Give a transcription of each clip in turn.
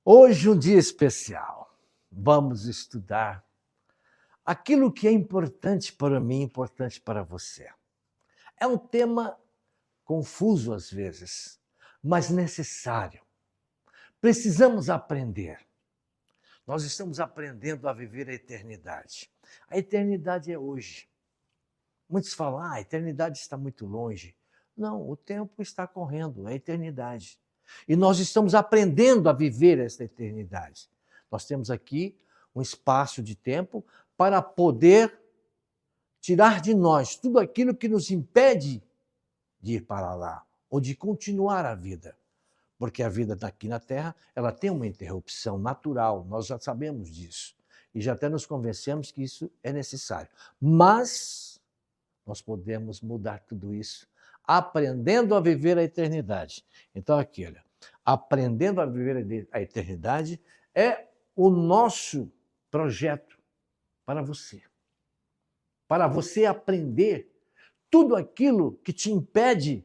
Hoje um dia especial. Vamos estudar aquilo que é importante para mim, importante para você. É um tema confuso às vezes, mas necessário. Precisamos aprender. Nós estamos aprendendo a viver a eternidade. A eternidade é hoje. Muitos falam, a eternidade está muito longe. Não, o tempo está correndo, é a eternidade. E nós estamos aprendendo a viver esta eternidade. Nós temos aqui um espaço de tempo para poder tirar de nós tudo aquilo que nos impede de ir para lá, ou de continuar a vida. Porque a vida aqui na Terra, ela tem uma interrupção natural, nós já sabemos disso. E já até nos convencemos que isso é necessário. Mas nós podemos mudar tudo isso aprendendo a viver a eternidade. Então aqui, olha, aprendendo a viver a eternidade é o nosso projeto para você. Para você aprender tudo aquilo que te impede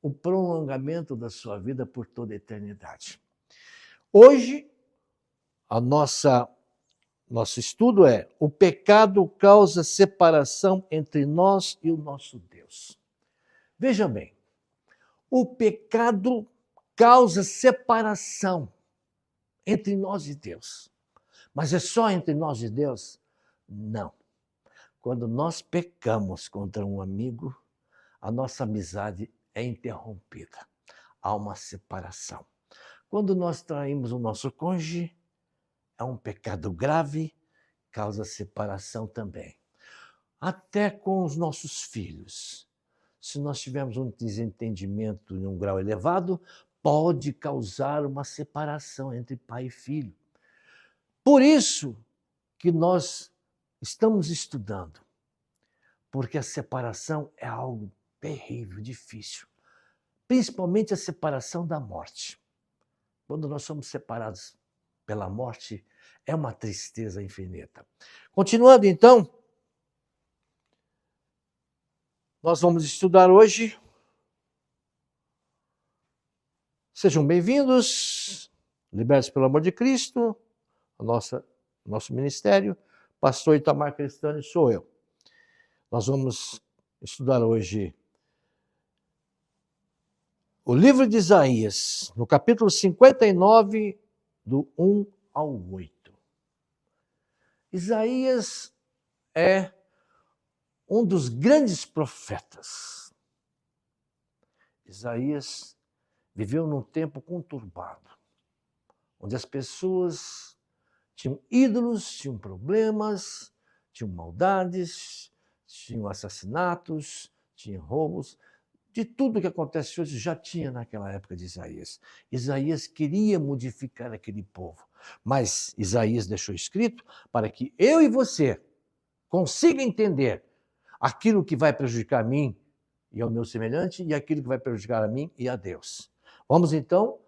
o prolongamento da sua vida por toda a eternidade. Hoje, nosso estudo é: o pecado causa separação entre nós e o nosso Deus. Veja bem, o pecado causa separação entre nós e Deus. Mas é só entre nós e Deus? Não. Quando nós pecamos contra um amigo, a nossa amizade é interrompida. Há uma separação. Quando nós traímos o nosso cônjuge, é um pecado grave, causa separação também. Até com os nossos filhos. Se nós tivermos um desentendimento em um grau elevado, pode causar uma separação entre pai e filho. Por isso que nós estamos estudando, porque a separação é algo terrível, difícil. Principalmente a separação da morte. Quando nós somos separados pela morte, é uma tristeza infinita. Continuando então, nós vamos estudar hoje. Sejam bem-vindos, libertos pelo amor de Cristo, nosso ministério, pastor Itamar Cristani sou eu. Nós vamos estudar hoje o livro de Isaías, no capítulo 59, do 1 ao 8. Isaías é um dos grandes profetas. Isaías viveu num tempo conturbado, onde as pessoas tinham ídolos, tinham problemas, tinham maldades, tinham assassinatos, tinham roubos. De tudo que acontece hoje já tinha naquela época de Isaías. Isaías queria modificar aquele povo, mas Isaías deixou escrito para que eu e você consiga entender aquilo que vai prejudicar a mim e ao meu semelhante e aquilo que vai prejudicar a mim e a Deus. Vamos então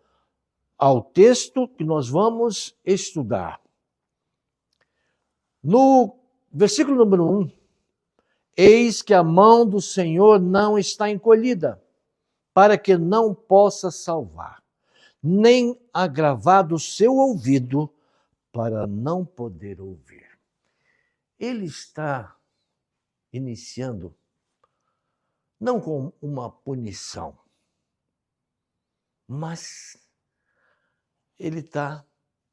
ao texto que nós vamos estudar. No versículo número 1, eis que a mão do Senhor não está encolhida, para que não possa salvar, nem agravado o seu ouvido, para não poder ouvir. Ele está iniciando não com uma punição, mas ele está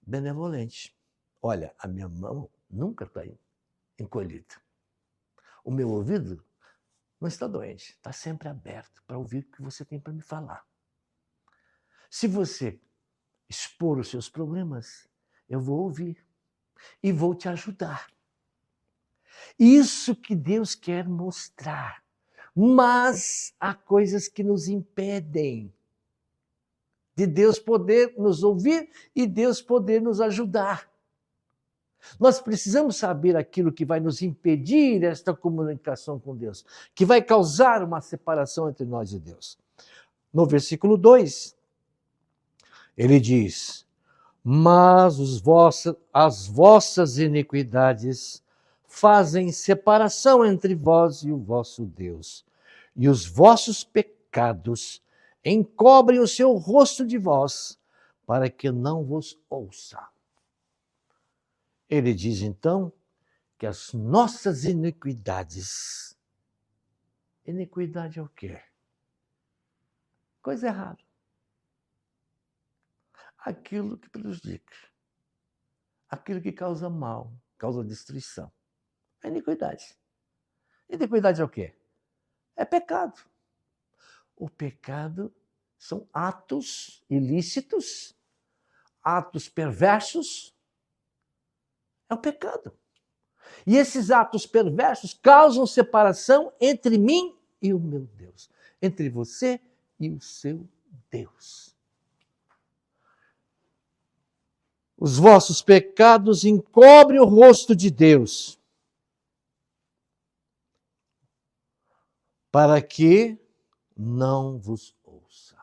benevolente. Olha, a minha mão nunca está encolhida. O meu ouvido não está doente, está sempre aberto para ouvir o que você tem para me falar. Se você expor os seus problemas, eu vou ouvir e vou te ajudar. Isso que Deus quer mostrar. Mas há coisas que nos impedem de Deus poder nos ouvir e Deus poder nos ajudar. Nós precisamos saber aquilo que vai nos impedir esta comunicação com Deus, que vai causar uma separação entre nós e Deus. No versículo 2, ele diz: mas as vossas iniquidades fazem separação entre vós e o vosso Deus, e os vossos pecados encobrem o seu rosto de vós, para que não vos ouça. Ele diz então que as nossas iniquidades. Iniquidade é o quê? Coisa errada. Aquilo que prejudica. Aquilo que causa mal, causa destruição. É iniquidade. Iniquidade é o quê? É pecado. O pecado são atos ilícitos, atos perversos. É o pecado. E esses atos perversos causam separação entre mim e o meu Deus, entre você e o seu Deus. Os vossos pecados encobrem o rosto de Deus, para que não vos ouça.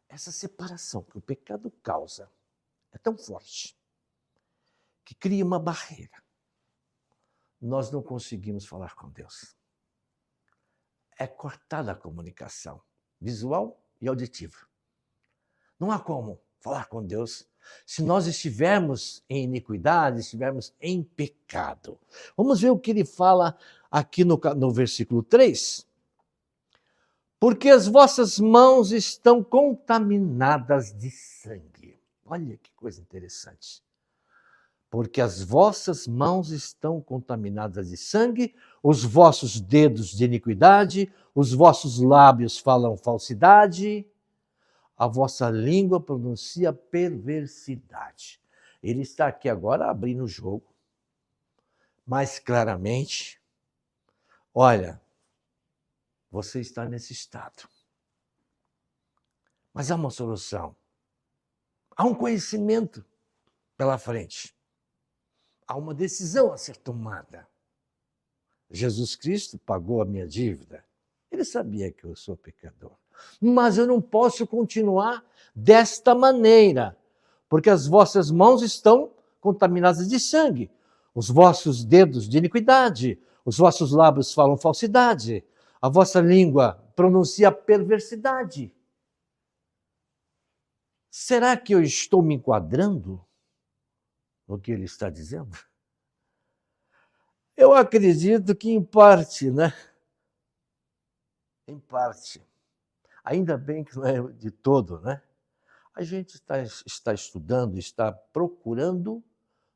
Essa separação que o pecado causa é tão forte que cria uma barreira. Nós não conseguimos falar com Deus. É cortada a comunicação visual e auditiva. Não há como falar com Deus se nós estivermos em iniquidade, estivermos em pecado. Vamos ver o que ele fala aqui no versículo 3. Porque as vossas mãos estão contaminadas de sangue. Olha que coisa interessante. Porque as vossas mãos estão contaminadas de sangue, os vossos dedos de iniquidade, os vossos lábios falam falsidade, a vossa língua pronuncia perversidade. Ele está aqui agora abrindo o jogo, mais claramente. Olha, você está nesse estado. Mas há uma solução. Há um conhecimento pela frente. Há uma decisão a ser tomada. Jesus Cristo pagou a minha dívida. Ele sabia que eu sou pecador. Mas eu não posso continuar desta maneira, porque as vossas mãos estão contaminadas de sangue, os vossos dedos de iniquidade, os vossos lábios falam falsidade, a vossa língua pronuncia perversidade. Será que eu estou me enquadrando no que ele está dizendo? Eu acredito que em parte, né? Em parte. Ainda bem que não é de todo, né? A gente está estudando, está procurando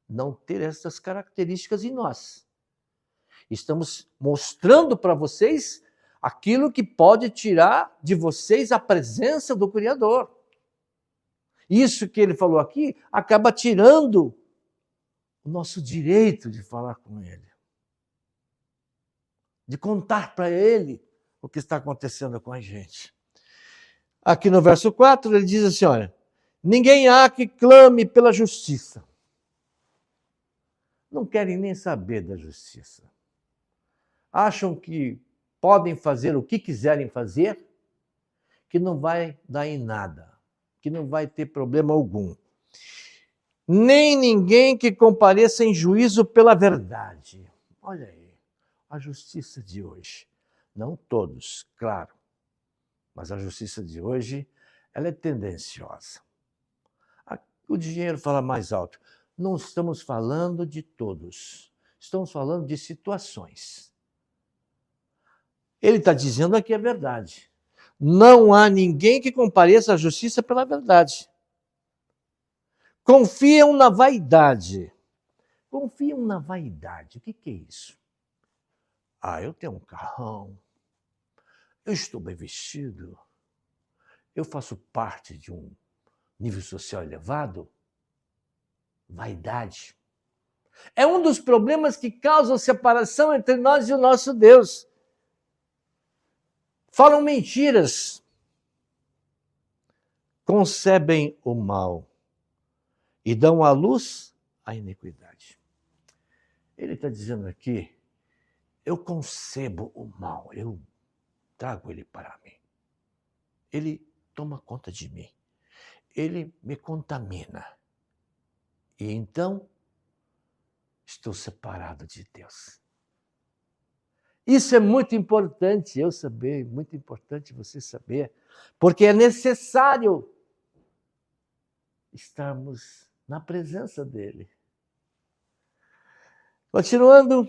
não ter essas características em nós. Estamos mostrando para vocês aquilo que pode tirar de vocês a presença do Criador. Isso que ele falou aqui acaba tirando o nosso direito de falar com ele, de contar para ele o que está acontecendo com a gente. Aqui no verso 4 ele diz assim, olha, ninguém há que clame pela justiça. Não querem nem saber da justiça. Acham que podem fazer o que quiserem fazer, que não vai dar em nada, que não vai ter problema algum. Nem ninguém que compareça em juízo pela verdade. Olha aí, a justiça de hoje. Não todos, claro, mas a justiça de hoje, ela é tendenciosa. O dinheiro fala mais alto. Não estamos falando de todos, estamos falando de situações. Ele está dizendo aqui a verdade. Não há ninguém que compareça à justiça pela verdade. Confiam na vaidade. Confiam na vaidade. O que é isso? Eu tenho um carrão, eu estou bem vestido, eu faço parte de um nível social elevado. Vaidade. É um dos problemas que causam separação entre nós e o nosso Deus. Falam mentiras, concebem o mal e dão à luz a iniquidade. Ele está dizendo aqui, eu concebo o mal, eu trago ele para mim. Ele toma conta de mim, ele me contamina. E então, estou separado de Deus. Isso é muito importante eu saber, muito importante você saber, porque é necessário estarmos na presença dele. Continuando,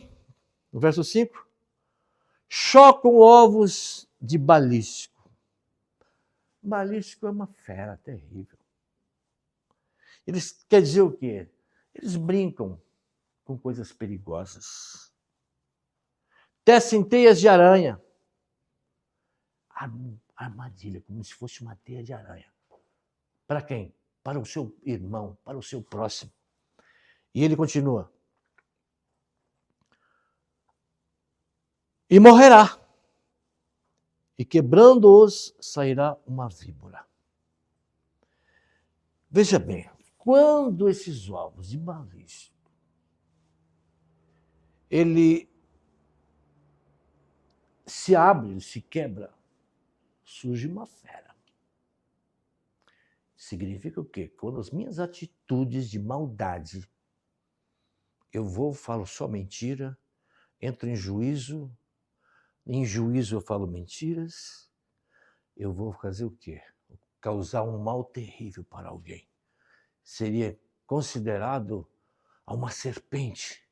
no verso 5. Chocam ovos de balisco. Balisco é uma fera terrível. Eles quer dizer o quê? Eles brincam com coisas perigosas. Tecem teias de aranha. Armadilha, como se fosse uma teia de aranha. Para quem? Para o seu irmão, para o seu próximo. E ele continua. E morrerá. E quebrando-os sairá uma víbora. Veja bem, quando esses ovos de balisco, ele se abre, ele se quebra, surge uma fera. Significa o quê? Quando as minhas atitudes de maldade, falo só mentira, entro em juízo eu falo mentiras, eu vou fazer o quê? Causar um mal terrível para alguém. Seria considerado uma serpente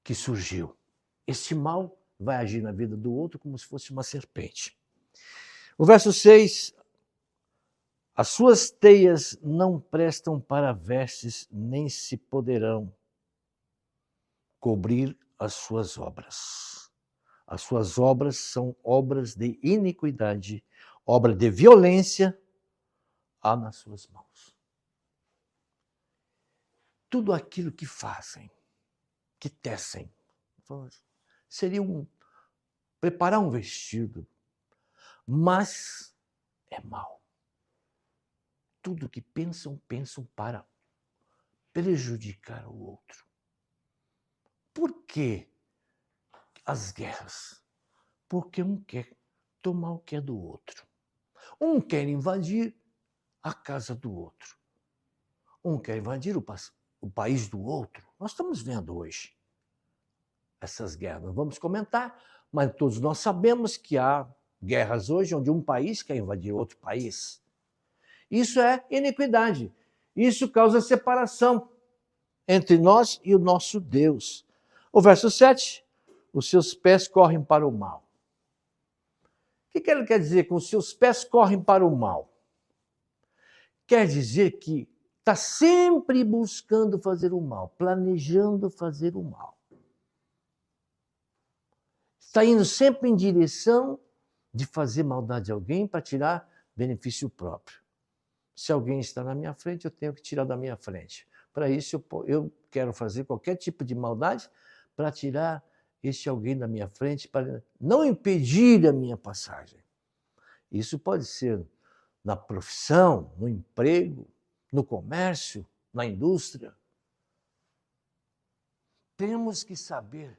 que surgiu. Esse mal vai agir na vida do outro como se fosse uma serpente. O verso 6, as suas teias não prestam para vestes, nem se poderão cobrir as suas obras. As suas obras são obras de iniquidade, obra de violência há nas suas mãos. Tudo aquilo que fazem, que tecem, seria preparar um vestido, mas é mal. Tudo que pensam para prejudicar o outro. Por que as guerras? Porque um quer tomar o que é do outro. Um quer invadir a casa do outro. Um quer invadir o país do outro. Nós estamos vendo hoje essas guerras. Não vamos comentar, mas todos nós sabemos que há guerras hoje onde um país quer invadir outro país. Isso é iniquidade. Isso causa separação entre nós e o nosso Deus. O verso 7, os seus pés correm para o mal. O que ele quer dizer com os seus pés correm para o mal? Quer dizer que está sempre buscando fazer o mal, planejando fazer o mal. Está indo sempre em direção de fazer maldade a alguém para tirar benefício próprio. Se alguém está na minha frente, eu tenho que tirar da minha frente. Para isso, eu quero fazer qualquer tipo de maldade para tirar este alguém da minha frente, para não impedir a minha passagem. Isso pode ser na profissão, no emprego, no comércio, na indústria. Temos que saber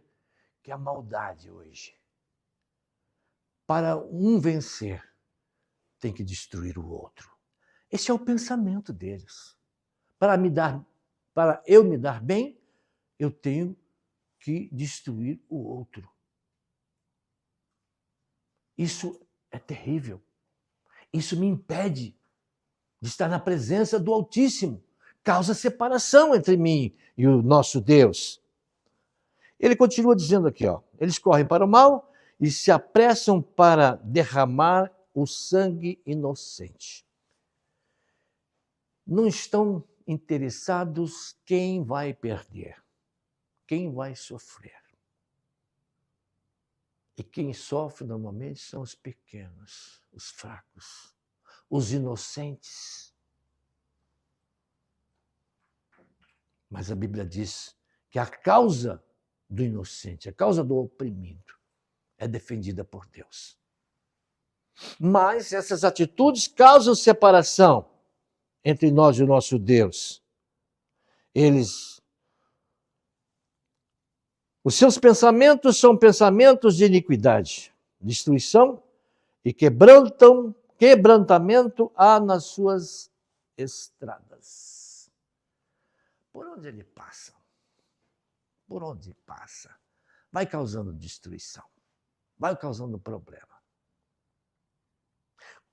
que a maldade hoje, para um vencer, tem que destruir o outro. Esse é o pensamento deles. Para eu me dar bem, eu tenho que destruir o outro. Isso é terrível. Isso me impede de estar na presença do Altíssimo. Causa separação entre mim e o nosso Deus. Ele continua dizendo aqui, eles correm para o mal e se apressam para derramar o sangue inocente. Não estão interessados quem vai perder, quem vai sofrer. E quem sofre normalmente são os pequenos, os fracos, os inocentes. Mas a Bíblia diz que a causa do inocente, a causa do oprimido, é defendida por Deus. Mas essas atitudes causam separação entre nós e o nosso Deus. Os seus pensamentos são pensamentos de iniquidade, destruição e quebrantamento há nas suas estradas. Por onde ele passa? Por onde passa? Vai causando destruição, vai causando problema.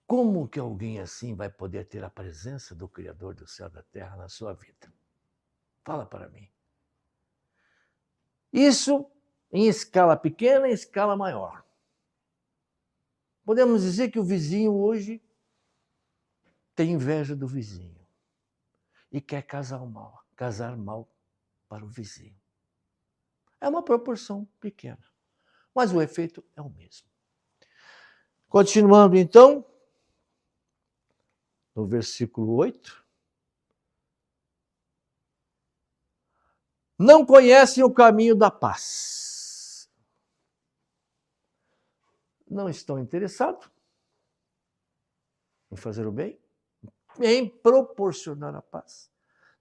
Como que alguém assim vai poder ter a presença do Criador do céu e da terra na sua vida? Fala para mim. Isso em escala pequena e escala maior. Podemos dizer que o vizinho hoje tem inveja do vizinho e quer casar mal para o vizinho. É uma proporção pequena, mas o efeito é o mesmo. Continuando então, no versículo 8. Não conhecem o caminho da paz. Não estão interessados em fazer o bem, em proporcionar a paz.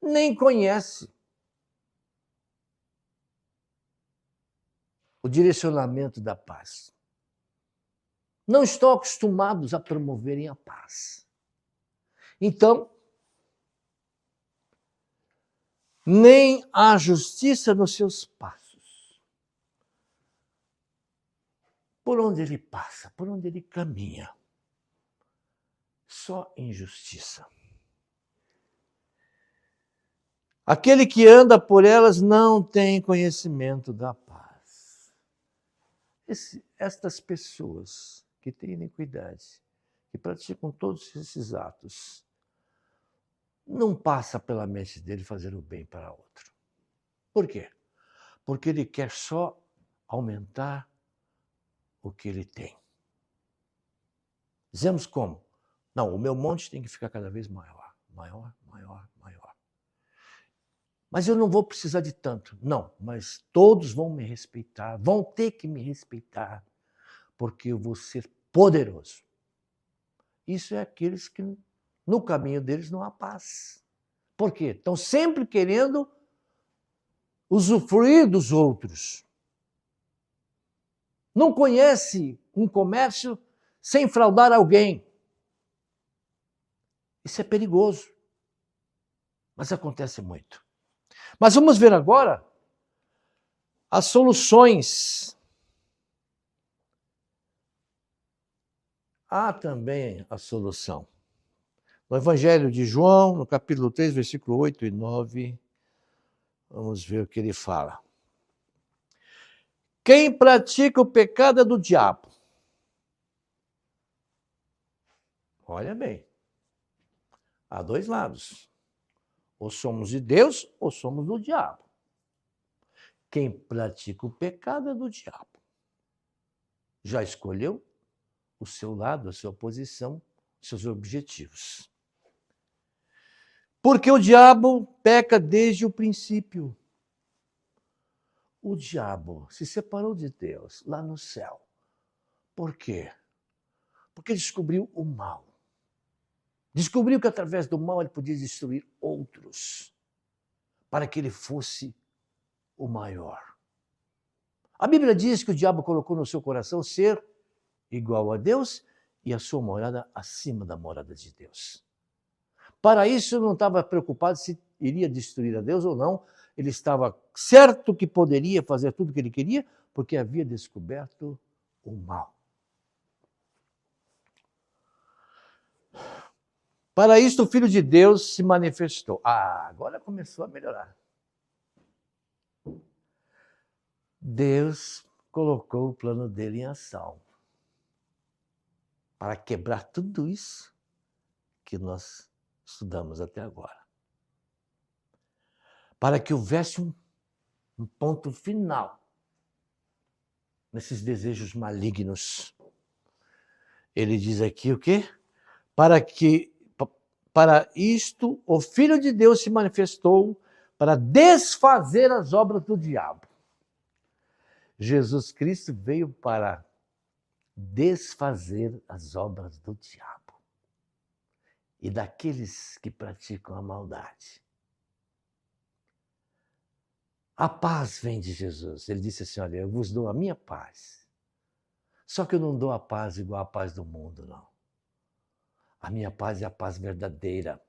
Nem conhecem o direcionamento da paz. Não estão acostumados a promoverem a paz. Então, nem há justiça nos seus passos. Por onde ele passa, por onde ele caminha, só injustiça. Aquele que anda por elas não tem conhecimento da paz. Estas pessoas que têm iniquidade, que praticam todos esses atos, não passa pela mente dele fazer o bem para outro. Por quê? Porque ele quer só aumentar o que ele tem. Dizemos como? Não, o meu monte tem que ficar cada vez maior, maior, maior, maior. Mas eu não vou precisar de tanto. Não, mas todos vão me respeitar, vão ter que me respeitar, porque eu vou ser poderoso. Isso é aqueles que no caminho deles não há paz. Por quê? Estão sempre querendo usufruir dos outros. Não conhece um comércio sem fraudar alguém. Isso é perigoso. Mas acontece muito. Mas vamos ver agora as soluções. Há também a solução. No Evangelho de João, no capítulo 3, versículo 8 e 9, vamos ver o que ele fala. Quem pratica o pecado é do diabo. Olha bem, há dois lados. Ou somos de Deus ou somos do diabo. Quem pratica o pecado é do diabo. Já escolheu o seu lado, a sua posição, seus objetivos. Porque o diabo peca desde o princípio. O diabo se separou de Deus lá no céu. Por quê? Porque descobriu o mal. Descobriu que através do mal ele podia destruir outros, para que ele fosse o maior. A Bíblia diz que o diabo colocou no seu coração ser igual a Deus e a sua morada acima da morada de Deus. Para isso, não estava preocupado se iria destruir a Deus ou não. Ele estava certo que poderia fazer tudo o que ele queria, porque havia descoberto o mal. Para isto, o Filho de Deus se manifestou. Agora começou a melhorar. Deus colocou o plano dele em ação para quebrar tudo isso que nós estudamos até agora. Para que houvesse um ponto final nesses desejos malignos. Ele diz aqui o quê? Para isto, o Filho de Deus se manifestou para desfazer as obras do diabo. Jesus Cristo veio para desfazer as obras do diabo e daqueles que praticam a maldade. A paz vem de Jesus. Ele disse assim, olha, eu vos dou a minha paz. Só que eu não dou a paz igual a paz do mundo, não. A minha paz é a paz verdadeira.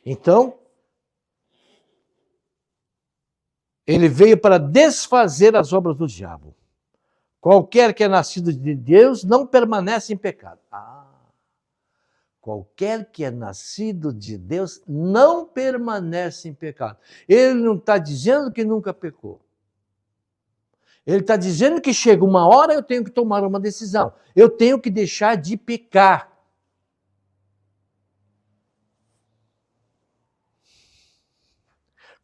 Então, ele veio para desfazer as obras do diabo. Qualquer que é nascido de Deus não permanece em pecado. Qualquer que é nascido de Deus não permanece em pecado. Ele não está dizendo que nunca pecou. Ele está dizendo que chega uma hora eu tenho que tomar uma decisão. Eu tenho que deixar de pecar.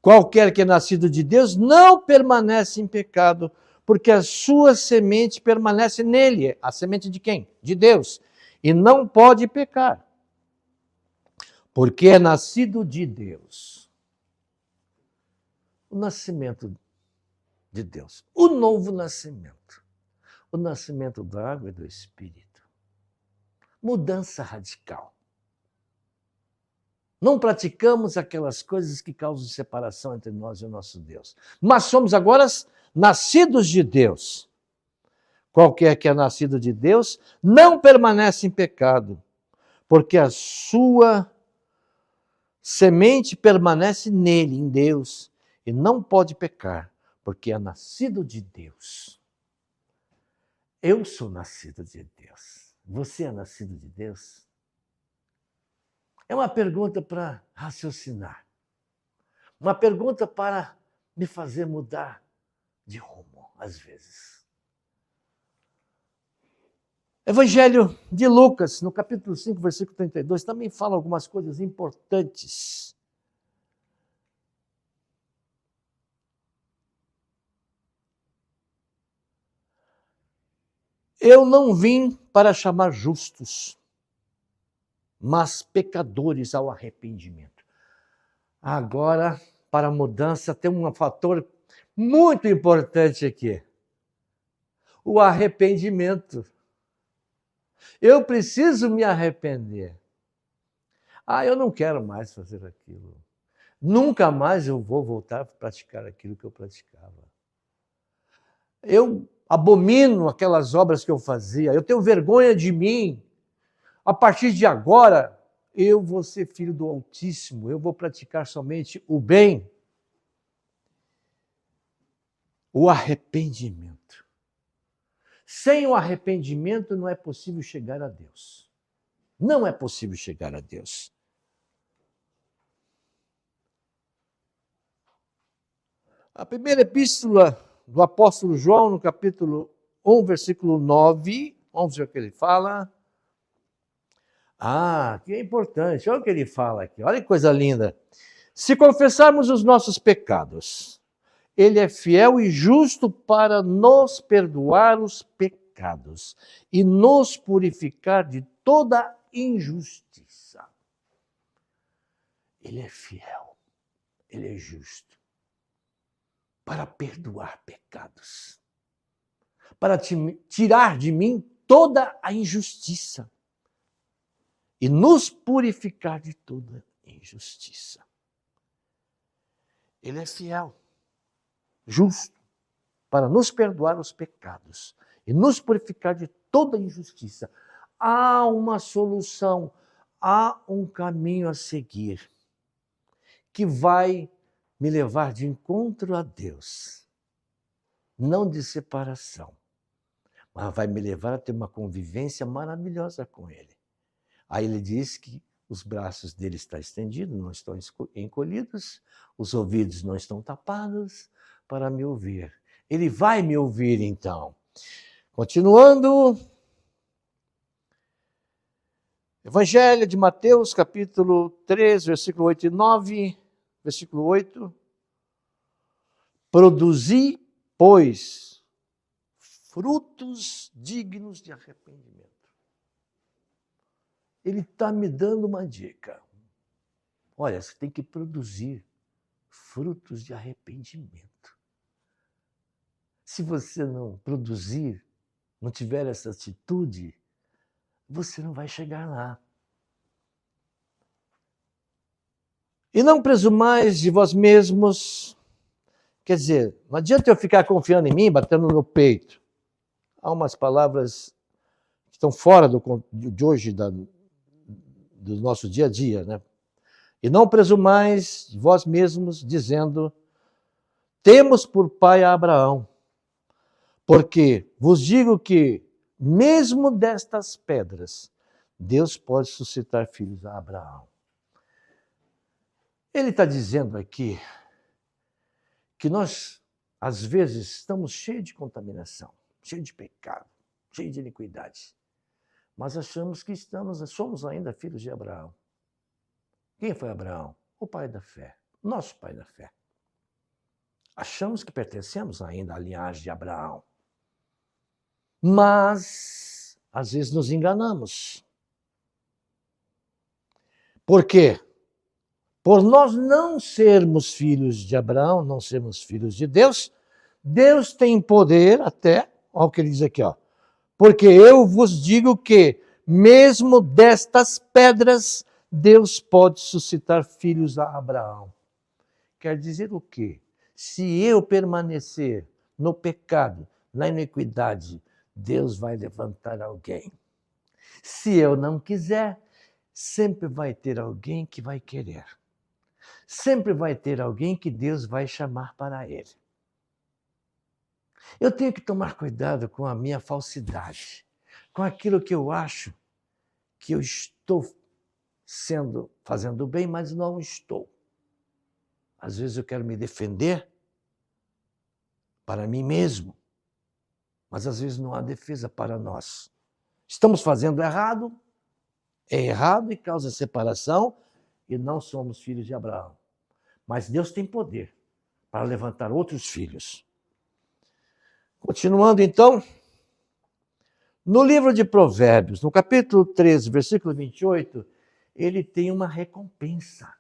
Qualquer que é nascido de Deus não permanece em pecado, porque a sua semente permanece nele. A semente de quem? De Deus. E não pode pecar, porque é nascido de Deus. O nascimento de Deus, o novo nascimento, o nascimento da água e do Espírito. Mudança radical. Não praticamos aquelas coisas que causam separação entre nós e o nosso Deus. Mas somos agora nascidos de Deus. Qualquer que é nascido de Deus não permanece em pecado, porque a sua semente permanece nele, em Deus, e não pode pecar, porque é nascido de Deus. Eu sou nascido de Deus. Você é nascido de Deus? É uma pergunta para raciocinar. Uma pergunta para me fazer mudar de rumo, às vezes. Evangelho de Lucas, no capítulo 5, versículo 32, também fala algumas coisas importantes. Eu não vim para chamar justos, mas pecadores ao arrependimento. Agora, para a mudança, tem um fator muito importante aqui. O arrependimento. Eu preciso me arrepender. Eu não quero mais fazer aquilo. Nunca mais eu vou voltar a praticar aquilo que eu praticava. Eu abomino aquelas obras que eu fazia. Eu tenho vergonha de mim. A partir de agora, eu vou ser filho do Altíssimo. Eu vou praticar somente o bem. O arrependimento. Sem o arrependimento não é possível chegar a Deus. Não é possível chegar a Deus. A primeira epístola do apóstolo João, no capítulo 1, versículo 9, vamos ver o que ele fala. Que é importante, olha o que ele fala aqui, olha que coisa linda. Se confessarmos os nossos pecados, ele é fiel e justo para nos perdoar os pecados e nos purificar de toda injustiça. Ele é fiel, ele é justo para perdoar pecados, para tirar de mim toda a injustiça e nos purificar de toda injustiça. Ele é fiel, justo, para nos perdoar os pecados e nos purificar de toda injustiça. Há uma solução, há um caminho a seguir que vai me levar de encontro a Deus, não de separação, mas vai me levar a ter uma convivência maravilhosa com Ele. Aí ele diz que os braços dele estão estendidos, não estão encolhidos, os ouvidos não estão tapados para me ouvir. Ele vai me ouvir então. Continuando, Evangelho de Mateus, capítulo 3, versículo 8 e 9, versículo 8. Produzi, pois, frutos dignos de arrependimento. Ele está me dando uma dica. Olha, você tem que produzir frutos de arrependimento. Se você não produzir, não tiver essa atitude, você não vai chegar lá. E não presumais de vós mesmos, quer dizer, não adianta eu ficar confiando em mim, batendo no peito. Há umas palavras que estão fora de hoje, do nosso dia a dia, né? E não presumais de vós mesmos, dizendo, temos por pai a Abraão, porque vos digo que, mesmo destas pedras, Deus pode suscitar filhos a Abraão. Ele está dizendo aqui que nós, às vezes, estamos cheios de contaminação, cheios de pecado, cheios de iniquidade. Mas achamos que somos ainda filhos de Abraão. Quem foi Abraão? O pai da fé, nosso pai da fé. Achamos que pertencemos ainda à linhagem de Abraão. Mas, às vezes, nos enganamos. Por quê? Por nós não sermos filhos de Abraão, não sermos filhos de Deus, Deus tem poder até, olha o que ele diz aqui, ó. Porque eu vos digo que, mesmo destas pedras, Deus pode suscitar filhos a Abraão. Quer dizer o quê? Se eu permanecer no pecado, na iniquidade, Deus vai levantar alguém. Se eu não quiser, sempre vai ter alguém que vai querer. Sempre vai ter alguém que Deus vai chamar para ele. Eu tenho que tomar cuidado com a minha falsidade, com aquilo que eu acho que eu estou fazendo bem, mas não estou. Às vezes eu quero me defender para mim mesmo, mas às vezes não há defesa para nós. Estamos fazendo errado, é errado e causa separação, e não somos filhos de Abraão. Mas Deus tem poder para levantar outros filhos. Continuando então, no livro de Provérbios, no capítulo 13, versículo 28, ele tem uma recompensa.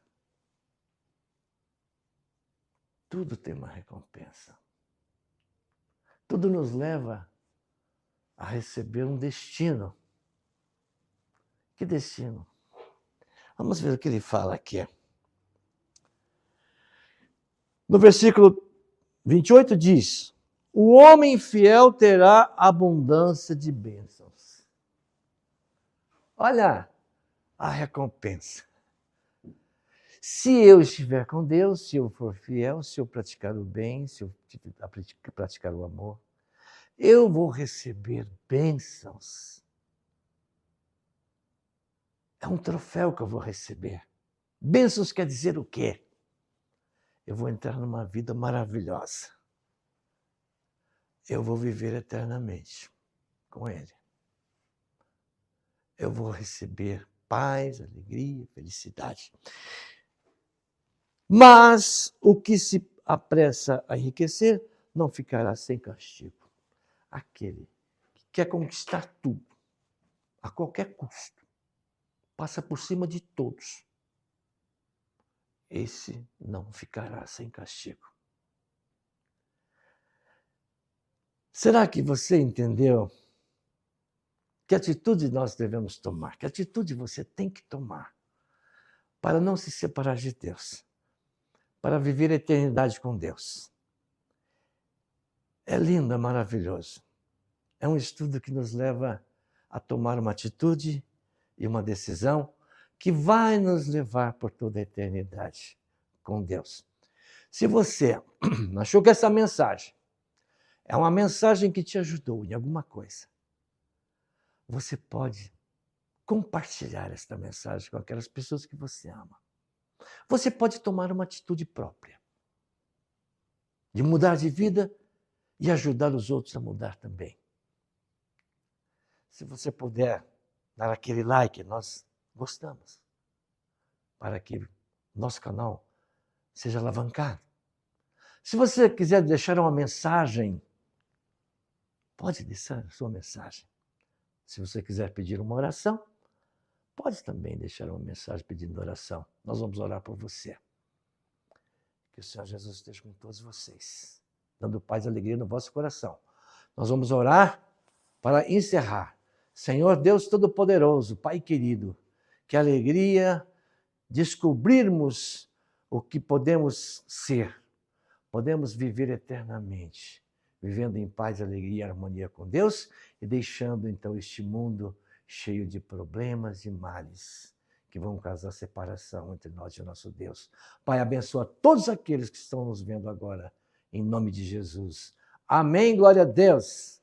Tudo tem uma recompensa. Tudo nos leva a receber um destino. Que destino? Vamos ver o que ele fala aqui. No versículo 28 diz: o homem fiel terá abundância de bênçãos. Olha a recompensa. Se eu estiver com Deus, se eu for fiel, se eu praticar o bem, se eu praticar o amor, eu vou receber bênçãos. É um troféu que eu vou receber. Bênçãos quer dizer o quê? Eu vou entrar numa vida maravilhosa. Eu vou viver eternamente com Ele. Eu vou receber paz, alegria, felicidade. Mas o que se apressa a enriquecer não ficará sem castigo. Aquele que quer conquistar tudo, a qualquer custo, passa por cima de todos, esse não ficará sem castigo. Será que você entendeu que atitude nós devemos tomar? Que atitude você tem que tomar para não se separar de Deus, para viver a eternidade com Deus? É lindo, é maravilhoso. É um estudo que nos leva a tomar uma atitude e uma decisão que vai nos levar por toda a eternidade com Deus. Se você achou que essa mensagem é uma mensagem que te ajudou em alguma coisa, você pode compartilhar esta mensagem com aquelas pessoas que você ama. Você pode tomar uma atitude própria de mudar de vida e ajudar os outros a mudar também. Se você puder dar aquele like, nós gostamos, para que nosso canal seja alavancado. Se você quiser deixar uma mensagem, pode deixar a sua mensagem. Se você quiser pedir uma oração, pode também deixar uma mensagem pedindo oração. Nós vamos orar por você. Que o Senhor Jesus esteja com todos vocês, dando paz e alegria no vosso coração. Nós vamos orar para encerrar. Senhor Deus Todo-Poderoso, Pai querido, que alegria descobrirmos o que podemos ser. Podemos viver eternamente, vivendo em paz, alegria e harmonia com Deus e deixando então este mundo cheio de problemas e males que vão causar separação entre nós e o nosso Deus. Pai, abençoa todos aqueles que estão nos vendo agora, em nome de Jesus. Amém, glória a Deus.